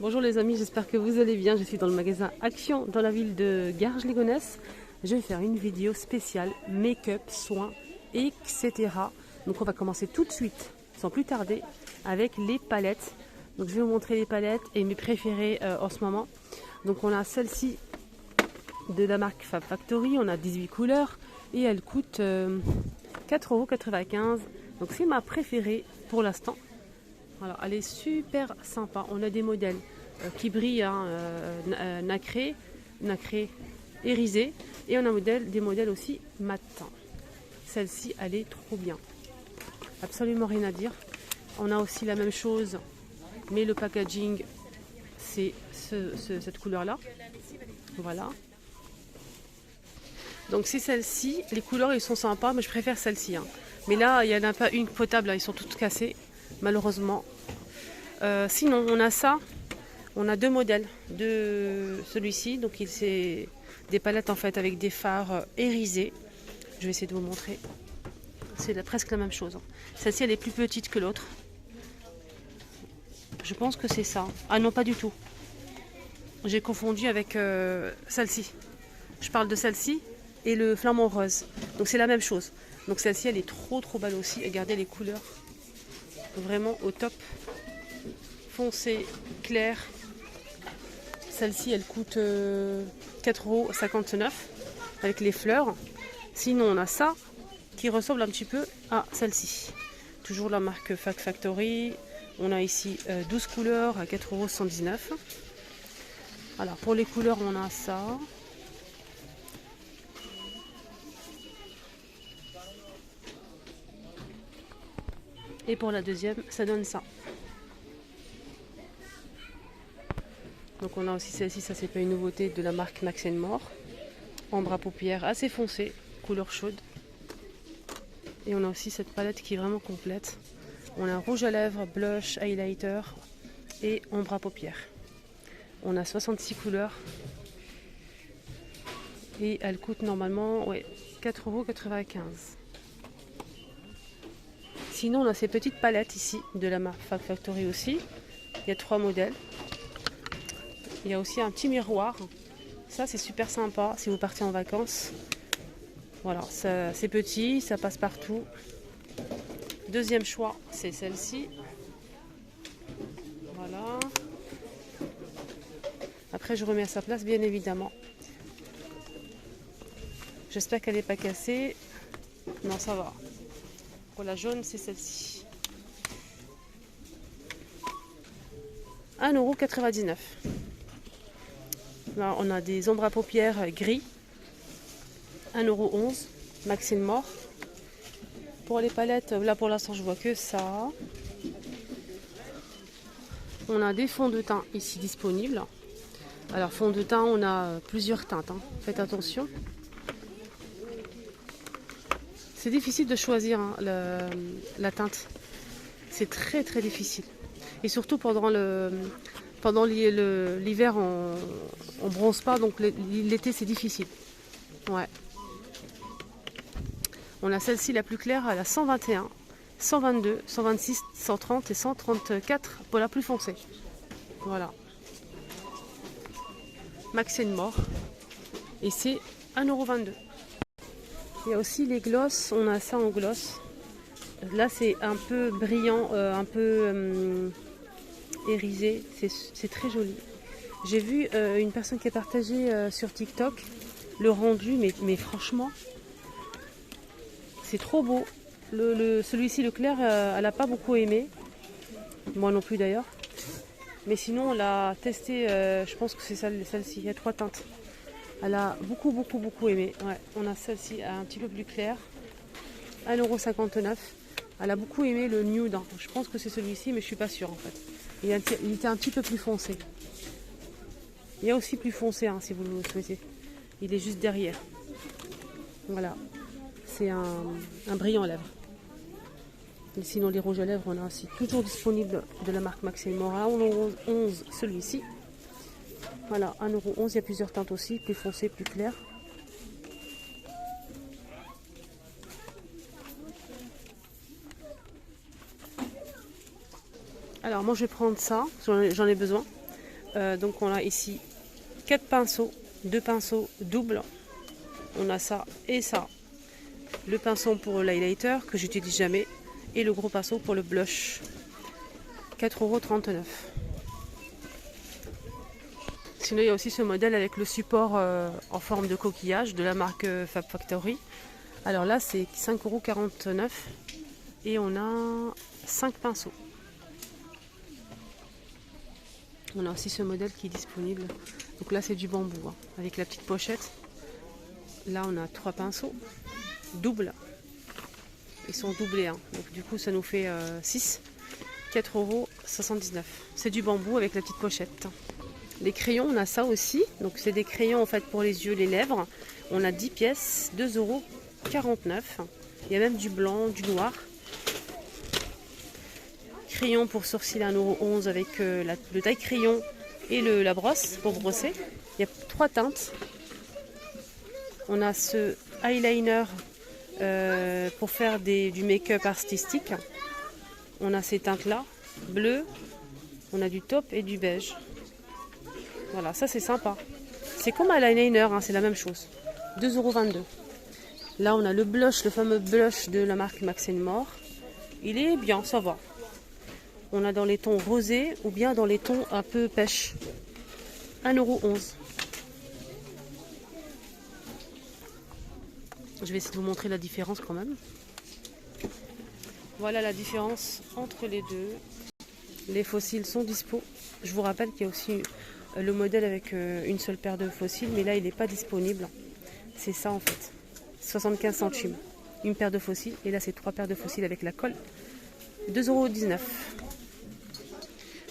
Bonjour les amis, j'espère que vous allez bien. Je suis dans le magasin Action dans la ville de Garges-les-Gonesse. Je vais faire une vidéo spéciale make-up, soins, etc. Donc on va commencer tout de suite, sans plus tarder, avec les palettes. Donc je vais vous montrer les palettes et mes préférées en ce moment. Donc on a celle-ci de la marque Fab Factory, on a 18 couleurs et elle coûte 4,95 €. Donc c'est ma préférée pour l'instant. Alors, elle est super sympa. On a des modèles qui brillent, hein, nacré, irisé. Et on a des modèles aussi matins. Celle-ci, elle est trop bien. Absolument rien à dire. On a aussi la même chose, mais le packaging, c'est cette couleur-là. Voilà. Donc c'est celle-ci. Les couleurs, ils sont sympas, mais je préfère celle-ci. Hein. Mais là, il n'y en a pas une potable, là, ils sont toutes cassées. Malheureusement. Sinon, on a ça. On a deux modèles de celui-ci. Donc, c'est des palettes en fait avec des fards irisés. Je vais essayer de vous montrer. C'est presque la même chose. Celle-ci, elle est plus petite que l'autre. Je pense que c'est ça. Ah non, pas du tout. J'ai confondu avec celle-ci. Je parle de celle-ci et le flamant rose. Donc, c'est la même chose. Donc, celle-ci, elle est trop belle aussi. Regardez les couleurs. Vraiment au top. Foncé, clair. Celle-ci, elle coûte 4,59 € avec les fleurs. Sinon, on a ça qui ressemble un petit peu à celle-ci. Toujours la marque Fab Factory. On a ici 12 couleurs à 4,119 €. Alors, pour les couleurs, on a ça. Et pour la deuxième, ça donne ça. Donc on a aussi celle-ci, ça c'est pas une nouveauté, de la marque Max More. Ombre à paupières assez foncé, couleur chaude. Et on a aussi cette palette qui est vraiment complète. On a un rouge à lèvres, blush, highlighter et ombre à paupières. On a 66 couleurs. Et elle coûte normalement 4,95 €. Sinon on a ces petites palettes ici de la marque Fab Factory aussi. Il y a 3 modèles. Il y a aussi un petit miroir. Ça, c'est super sympa si vous partez en vacances. Voilà, c'est petit, ça passe partout. Deuxième choix, c'est celle-ci. Voilà. Après, je remets à sa place, bien évidemment. J'espère qu'elle n'est pas cassée. Non, ça va. Pour la jaune, c'est celle-ci. 1,99 €. Là, on a des ombres à paupières gris. 1,11 € Max More. Pour les palettes, là pour l'instant je vois que ça. On a des fonds de teint ici disponibles. Alors fond de teint, on a plusieurs teintes. Hein. Faites attention. C'est difficile de choisir hein, la teinte. C'est très difficile. Et surtout pendant l'hiver, on bronze pas, donc l'été c'est difficile. Ouais. On a celle-ci la plus claire, elle a 121, 122, 126, 130 et 134 pour la plus foncée. Voilà. Max More. Et c'est 1,22 €. Il y a aussi les glosses, on a ça en gloss. Là c'est un peu brillant, un peu irisé, c'est très joli. J'ai vu une personne qui a partagé sur TikTok le rendu, mais franchement, c'est trop beau. Celui-ci, le clair, elle n'a pas beaucoup aimé. Moi non plus d'ailleurs. Mais sinon, on l'a testé, je pense que c'est celle-ci. Il y a 3 teintes. Elle a beaucoup aimé. Ouais, on a celle-ci un petit peu plus claire. 1,59 €. Elle a beaucoup aimé le nude. Hein. Je pense que c'est celui-ci, mais je suis pas sûre en fait. Il était un petit peu plus foncé. Il y a aussi plus foncé hein, si vous le souhaitez. Il est juste derrière. Voilà. C'est un brillant à lèvres. Et sinon les rouges à lèvres, on a aussi toujours disponible de la marque Max More. 1,11 € celui-ci. Voilà, 1,11 €. Il y a plusieurs teintes aussi, plus foncées, plus claires. Alors moi je vais prendre ça, j'en ai besoin. Donc on a ici 4 pinceaux, 2 pinceaux doubles. On a ça et ça. Le pinceau pour l'highlighter que j'utilise jamais. Et le gros pinceau pour le blush. 4,39 €. Sinon il y a aussi ce modèle avec le support en forme de coquillage de la marque Fab Factory. Alors là c'est 5,49 € et on a 5 pinceaux. On a aussi ce modèle qui est disponible. Donc là c'est du bambou hein, avec la petite pochette. Là on a 3 pinceaux doubles. Ils sont doublés. Hein. Donc du coup ça nous fait 6. 4,79 €. C'est du bambou avec la petite pochette. Les crayons, on a ça aussi. Donc c'est des crayons en fait pour les yeux, les lèvres. On a 10 pièces, 2,49 €. Il y a même du blanc, du noir. Crayon pour sourcils 1,11 € avec le taille crayon et la brosse pour brosser. Il y a 3 teintes. On a ce eyeliner pour faire du make-up artistique. On a ces teintes là, bleu, on a du taupe et du beige. Voilà, ça c'est sympa. C'est comme un eyeliner, hein, c'est la même chose. 2,22 €. Là on a le blush, le fameux blush de la marque Max & More. Il est bien, ça va. On a dans les tons rosés ou bien dans les tons un peu pêche. 1,11 €. Je vais essayer de vous montrer la différence quand même. Voilà la différence entre les deux. Les fossiles sont dispo. Je vous rappelle qu'il y a aussi le modèle avec une seule paire de fossiles, mais là il n'est pas disponible. C'est ça en fait. 75 centimes. Une paire de fossiles. Et là c'est 3 paires de fossiles avec la colle. 2,19 €.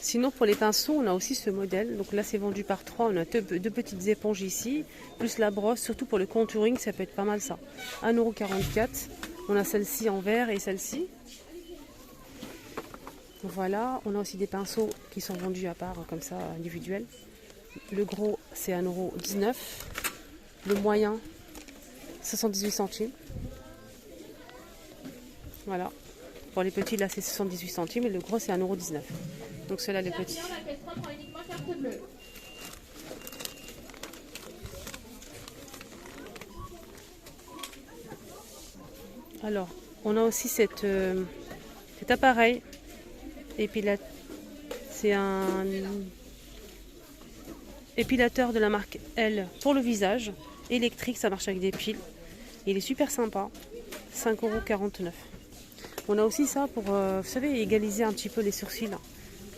Sinon pour les pinceaux, on a aussi ce modèle. Donc là c'est vendu par 3. On a deux petites éponges ici. Plus la brosse, surtout pour le contouring, ça peut être pas mal ça. 1,44 €. On a celle-ci en vert et celle-ci. Voilà, on a aussi des pinceaux qui sont vendus à part, comme ça, individuels. Le gros, c'est 1,19 €. Le moyen, 78 centimes. Voilà. Pour les petits, là, c'est 78 centimes. Et le gros, c'est 1,19 €. Donc, ceux-là, les petits. Alors, on a aussi cet appareil. C'est un épilateur de la marque L pour le visage. Électrique, ça marche avec des piles. Il est super sympa. 5,49 €. On a aussi ça pour, vous savez, égaliser un petit peu les sourcils.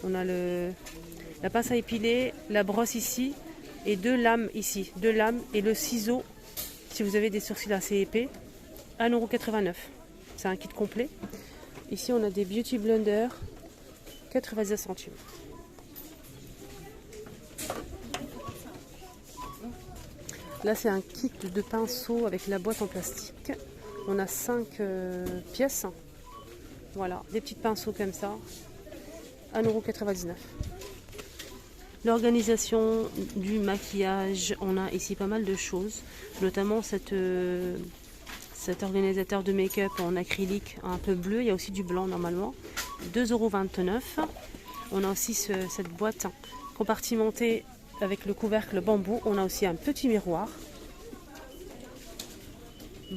On a la pince à épiler, la brosse ici et 2 lames ici. 2 lames et le ciseau si vous avez des sourcils assez épais. 1,89 €. C'est un kit complet. Ici, on a des Beauty Blender. 90 centimes. Là, c'est un kit de pinceaux avec la boîte en plastique. On a 5 pièces. Voilà, des petits pinceaux comme ça. 1,99 €. L'organisation du maquillage, on a ici pas mal de choses, notamment cet organisateur de make-up en acrylique un peu bleu. Il y a aussi du blanc normalement. 2,29 €. On a aussi cette boîte compartimentée avec le couvercle bambou. On a aussi un petit miroir.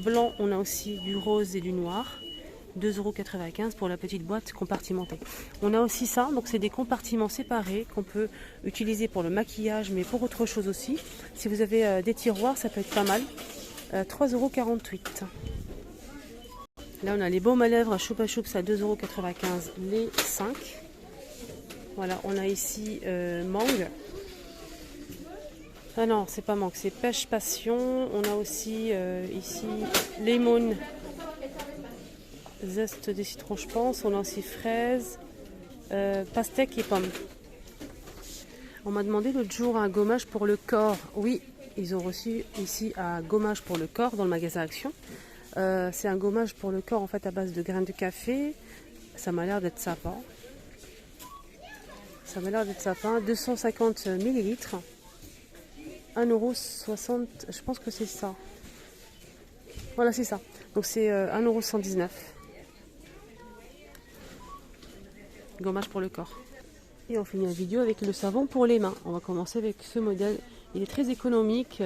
Blanc, on a aussi du rose et du noir. 2,95 € pour la petite boîte compartimentée. On a aussi ça, donc c'est des compartiments séparés qu'on peut utiliser pour le maquillage, mais pour autre chose aussi. Si vous avez des tiroirs, ça peut être pas mal. 3,48 €. Là, on a les baumes à lèvres Choupa Choups à 2,95 € les 5. Voilà, on a ici mangue. Ah non, c'est pas mangue, c'est pêche passion. On a aussi ici lemon, zeste des citrons, je pense. On a aussi fraise, pastèque et pomme. On m'a demandé l'autre jour un gommage pour le corps. Oui, ils ont reçu ici un gommage pour le corps dans le magasin Action. C'est un gommage pour le corps en fait à base de graines de café. Ça m'a l'air d'être sympa. 250 ml. 1,60 €. Je pense que c'est ça. Voilà, c'est ça. Donc c'est 1,119 €. Gommage pour le corps. Et on finit la vidéo avec le savon pour les mains. On va commencer avec ce modèle. Il est très économique.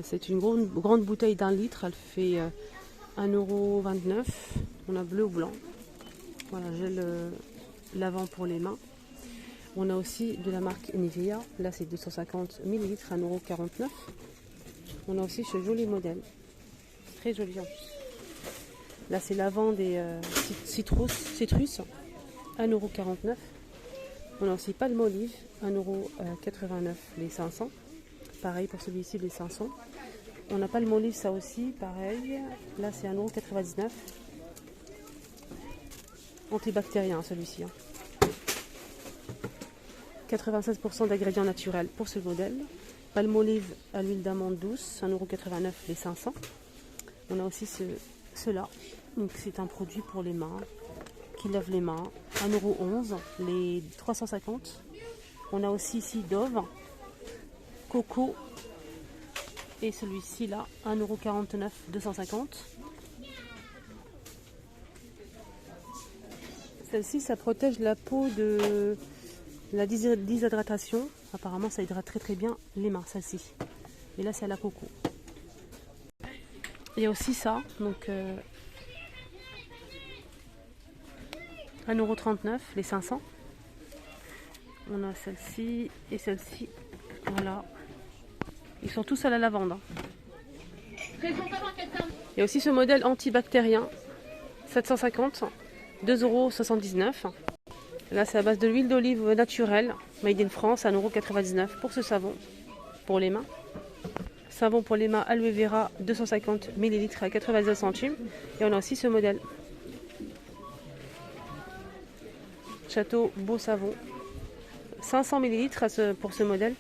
C'est une grande bouteille d'1 litre. Elle fait 1,29 €. On a bleu ou blanc. Voilà, gel lavant pour les mains. On a aussi de la marque Nivea. Là, c'est 250 ml, 1,49 €. On a aussi ce joli modèle. Très joli en plus. Là, c'est lavant des citrus, 1,49 €. On a aussi Palmolive, 1,89 € les 500. Pareil pour celui-ci, les 500. On a Palmolive, ça aussi, pareil. Là, c'est 1,99 €. Antibactérien, celui-ci. 96% d'ingrédients naturels pour ce modèle. Palmolive à l'huile d'amande douce, 1,89 € les 500. On a aussi cela. Donc c'est un produit pour les mains, qui lave les mains. 1,11 € les 350. On a aussi ici Dove, Coco. Et celui-ci là, 1,49 €, 250. Celle-ci, ça protège la peau de la déshydratation. Apparemment, ça hydrate très très bien les mains, celle-ci. Et là, c'est à la coco. Il y a aussi ça, donc 1,39 € les 500. On a celle-ci et celle-ci. Voilà. Ils sont tous à la lavande. Il y a aussi ce modèle antibactérien, 750, 2,79 €. Là, c'est à base de l'huile d'olive naturelle, made in France, 1,99 € pour ce savon, pour les mains. Savon pour les mains aloe vera, 250 ml à 99 centimes. Et on a aussi ce modèle. Château Beau Savon, 500 ml pour ce modèle,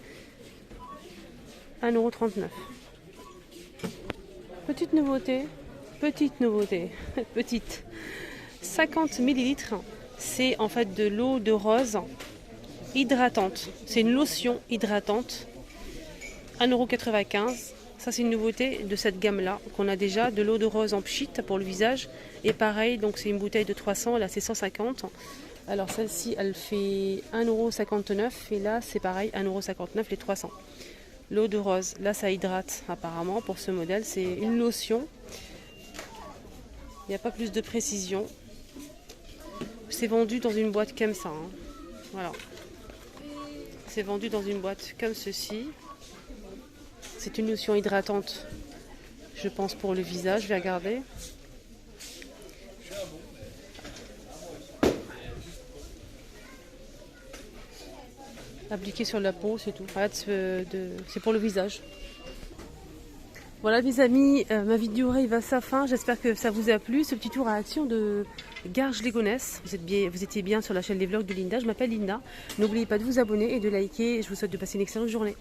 1,39 €. Petite nouveauté, petite. 50 ml, c'est en fait de l'eau de rose hydratante. C'est une lotion hydratante, 1,95 €. Ça, c'est une nouveauté de cette gamme-là, qu'on a déjà, de l'eau de rose en pchit pour le visage. Et pareil, donc c'est une bouteille de 300, là c'est 150. Alors celle-ci, elle fait 1,59 € et là c'est pareil, 1,59 € les 300. L'eau de rose, là ça hydrate apparemment pour ce modèle, c'est une lotion. Il n'y a pas plus de précision. C'est vendu dans une boîte comme ça. Hein. Voilà. C'est vendu dans une boîte comme ceci. C'est une lotion hydratante, je pense, pour le visage. Je vais regarder. Appliquer sur la peau, c'est tout. C'est pour le visage. Voilà mes amis, ma vidéo arrive à sa fin. J'espère que ça vous a plu. Ce petit tour à action de Garges-les-Gonesse. Vous étiez bien sur la chaîne des vlogs de Linda. Je m'appelle Linda. N'oubliez pas de vous abonner et de liker. Je vous souhaite de passer une excellente journée.